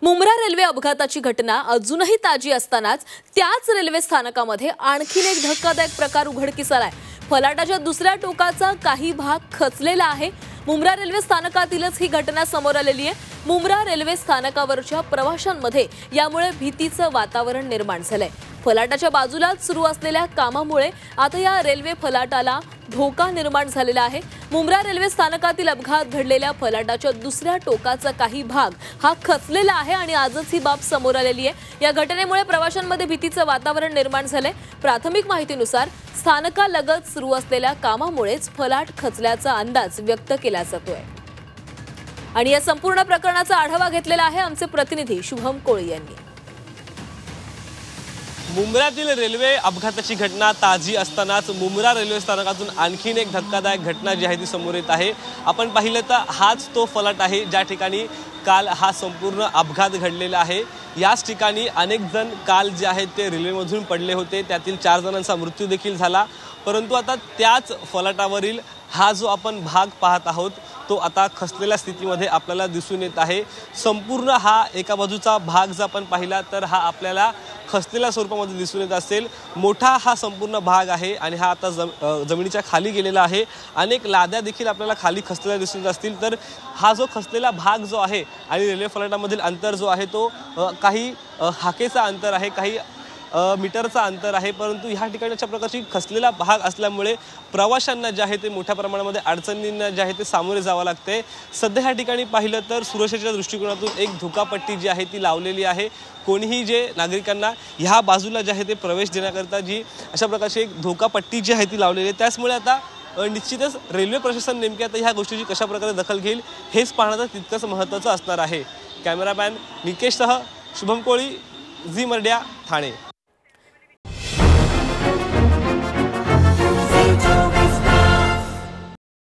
Mumbra railway अपघाताची घटना अजूनही ताजी असतानाच त्याच रेल्वे स्थानकामध्ये आणखीन एक धक्कादायक प्रकार उघडकीस आलाय। फलाटाच्या दुसऱ्या टोकाचा काही भाग खचलेला आहे। मुंब्रा रेल्वे स्थानकातीलच ही घटना समोर आलेली आहे। मुंब्रा रेल्वे स्थानकावरच्या प्रवाशांमध्ये यामुळे भीतीचं वातावरण निर्माण झालंय। फलाटाच्या बाजूलाच सुरू असलेल्या कामामुळे आता या रेल्वे फलाटाला धोका निर्माण झालेला आहे। मुंब्रा रेल्वे स्थानकातील अपघात घडलेल्या फलाटाच्या दुसऱ्या टोकाचा काही भाग हा खचलेला आहे आणि आजच ही बाब समोर आलेली आहे। या घटनेमुळे प्रवाशांमध्ये भीतीचं वातावरण निर्माण झालंय। प्राथमिक माहितीनुसार स्थानकालगत सुरू असलेल्या कामामुळेच फलाट खचल्याचा अंदाज व्यक्त केला जातोय। आणि या संपूर्ण प्रकरणाचा आढावा घेतलेला आहे आमचे प्रतिनिधी शुभम कोळी यांनी। मुंब्र्यातील रेल्वे अपघाताची घटना ताजी असतानाच मुंब्रा रेल्वे स्थानकातून आणखीन एक धक्कादायक घटना जी आहे ती समोर येत आहे। आपण पाहिलं तर हाच तो फलाट आहे ज्या ठिकाणी काल हा संपूर्ण अपघात घडलेला आहे। याच ठिकाणी अनेक जण काल जे आहेत ते रेल्वेमधून पडले होते, त्यातील 4 जणांचा मृत्यू देखील झाला। परंतु आता त्याच फलाटावरील हा जो आपण भाग पाहत आहोत तो आता खचलेल्या स्थितीमध्ये आपल्याला दिसून येत आहे। संपूर्ण हा एका बाजूचा भाग जर आपण पाहिला तर हा आपल्याला खचलेल्या स्वरूपामध्ये दिसून येत असेल। मोठा हा संपूर्ण भाग आहे आणि हा आता जमिनीच्या खाली गेलेला आहे। अनेक लाद्या देखील आपल्याला खाली खचलेल्या दिसून येत असतील। तर हा जो खचलेला भाग जो आहे आणि रेल्वे फलाटामधील अंतर जो आहे तो काही हाकेचा अंतर आहे, काही मीटरचा अंतर आहे। परंतु ह्या ठिकाणी अशा प्रकारची खचलेला भाग असल्यामुळे प्रवाशांना जे आहे ते मोठ्या प्रमाणामध्ये अडचणींना जे आहे ते सामोरे जावं लागते। सध्या ह्या ठिकाणी पाहिलं तर सुरक्षेच्या दृष्टिकोनातून एक धोकापट्टी जी आहे ती लावलेली आहे। कोणीही जे नागरिकांना ह्या बाजूला जे आहे ते प्रवेश देण्याकरता जी अशा प्रकारची एक धोकापट्टी जी आहे ती लावलेली आहे। त्यामुळे आता निश्चितच रेल्वे प्रशासन नेमक्या आता ह्या गोष्टीची कशा प्रकारे दखल घेईल हेच पाहणं तितकंच महत्त्वाचं असणार आहे। कॅमेरामॅन निकेशसह शुभम कोळी, झी मराठी, ठाणे।